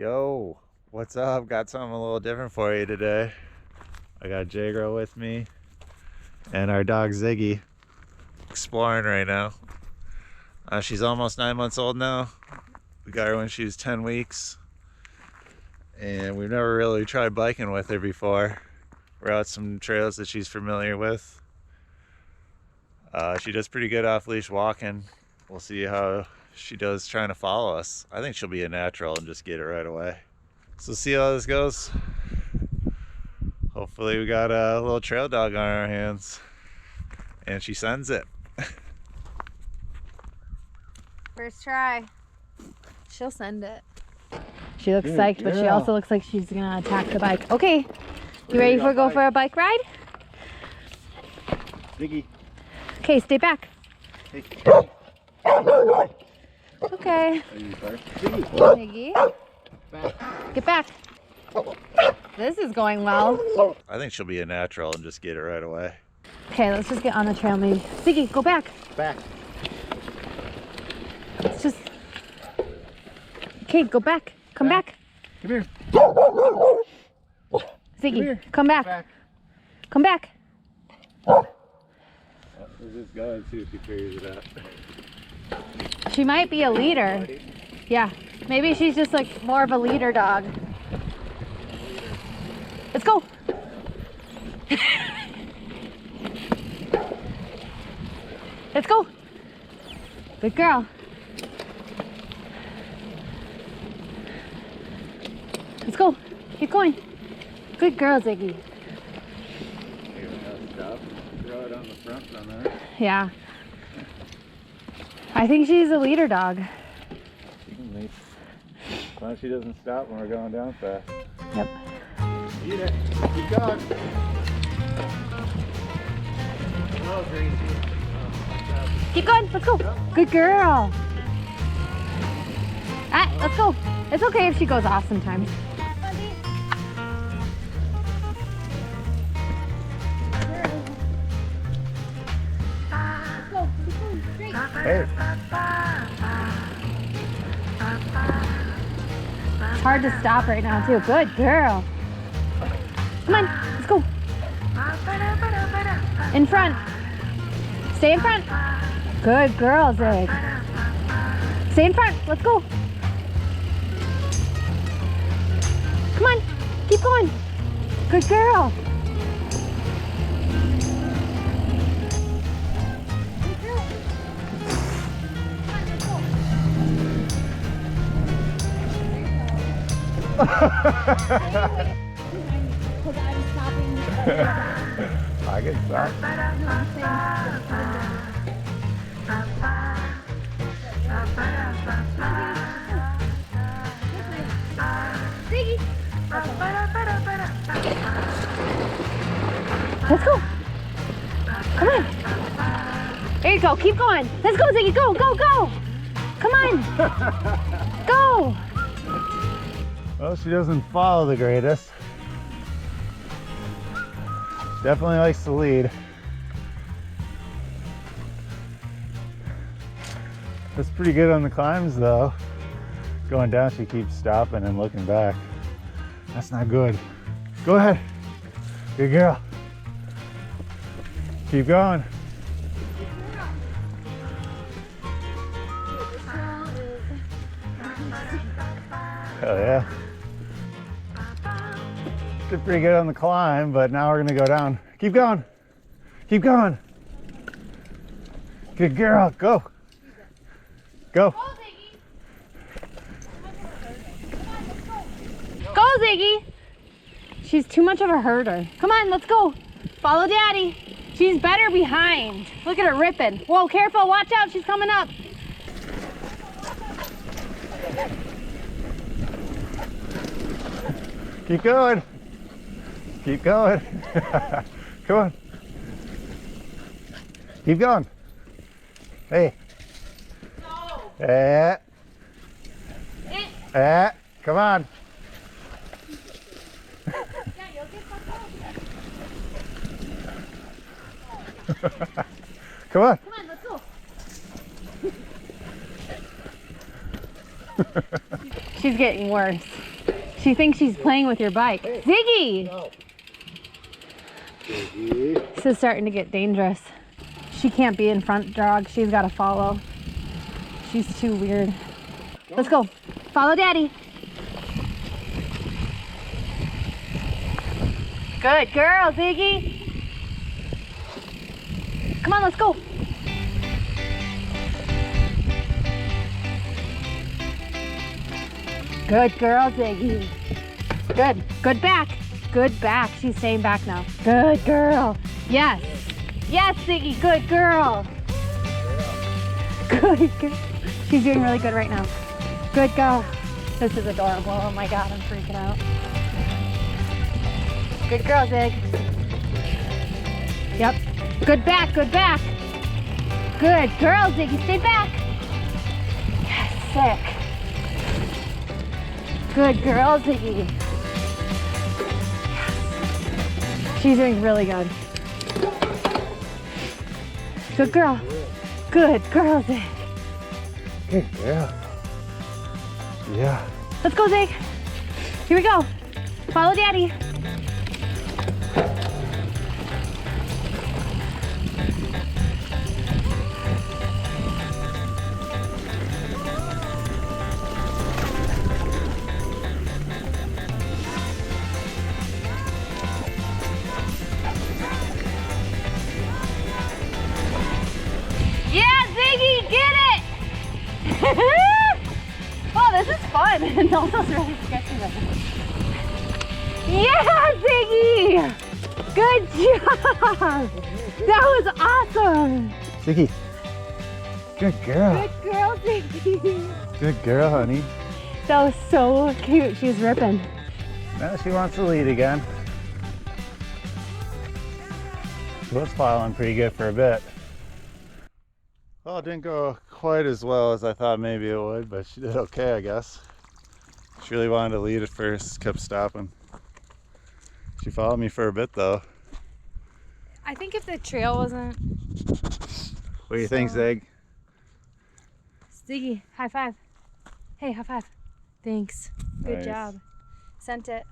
Yo, what's up? Got something a little different for you today. I got J-Girl with me and our dog Ziggy exploring right now. She's almost 9 months old now. We got her when she was 10 weeks. And we've never really tried biking with her before. We're out some trails that she's familiar with. She does pretty good off leash walking. We'll see how she does trying to follow us. I think she'll be a natural and just get it right away. So see how this goes. Hopefully we got a little trail dog on our hands and she sends it. First try. She'll send it. She looks psyched, but she also looks like she's gonna attack the bike. Okay, you ready for go for a bike ride? Ziggy. Okay, stay back. Hey. Okay. Ziggy. Get back. This is going well. I think she'll be a natural and just get it right away. Okay, let's just get on the trail maybe. Ziggy, go back. Back. Let's just... Okay, go back. Come back. Come here. Ziggy, come back. Come back. We'll just go and see if she figures it out. She might be a leader. Yeah, maybe she's just like more of a leader dog. Let's go. Let's go. Good girl. Let's go. Keep going. Good girl, Ziggy. Stop. Throw it on the front on there. Yeah. I think she's a leader dog. She can lead. As long as she doesn't stop when we're going down fast. Yep. Eat it. Keep going. Oh, Gracie. Keep going. Let's go. Good girl. Ah, let's go. It's okay if she goes off sometimes. Hey. It's hard to stop right now too. Good girl. Come on, let's go. In front. Stay in front. Good girl, Zig. Stay in front. Let's go. Come on. Keep going. Good girl. I can stop. Let's go. Come on. There you go. Keep going. Let's go, Ziggy. Go, go, go. Come on. Go. Well, she doesn't follow the greatest. Definitely likes to lead. That's pretty good on the climbs though. Going down, she keeps stopping and looking back. That's not good. Go ahead. Good girl. Keep going. Hell yeah. Did pretty good on the climb, but now we're gonna go down. Keep going. Keep going. Good girl. Go. Go. Go, Ziggy. She's too much of a herder. Come on, let's go. Follow Daddy. She's better behind. Look at her ripping. Whoa, careful. Watch out. She's coming up. Keep going. Keep going. Come on. Keep going. Hey. No. Come on. Yeah, you'll get Come on. Come on, let's go. She's getting worse. She thinks she's playing with your bike. Ziggy! No. Ziggy. This is starting to get dangerous. She can't be in front, dog. She's got to follow. She's too weird. Let's go. Follow Daddy. Good girl, Ziggy. Come on, let's go. Good girl, Ziggy. Good. Good back. Good back. She's staying back now. Good girl. Yes. Yes, Ziggy. Good girl. Good girl. She's doing really good right now. Good girl. This is adorable. Oh my God, I'm freaking out. Good girl, Zig. Yep. Good back. Good back. Good girl, Ziggy. Stay back. Yes, sick. Good girl, Ziggy. She's doing really good. Good girl. Good girl, Zig. Good girl. Yeah. Let's go, Zig. Here we go. Follow Daddy. Yeah, Ziggy, get it! Oh, this is fun. It's also really sketchy right now. Yeah, Ziggy! Good job! That was awesome! Ziggy. Good girl. Good girl, Ziggy. Good girl, honey. That was so cute. She was ripping. Now she wants to lead again. She was following pretty good for a bit. Well, it didn't go quite as well as I thought maybe it would, but she did okay, I guess. She really wanted to lead at first, kept stopping. She followed me for a bit though. I think if the trail wasn't... What do you think, Zig? Ziggy, high five. Hey, high five. Thanks. Good Nice. job. Sent it.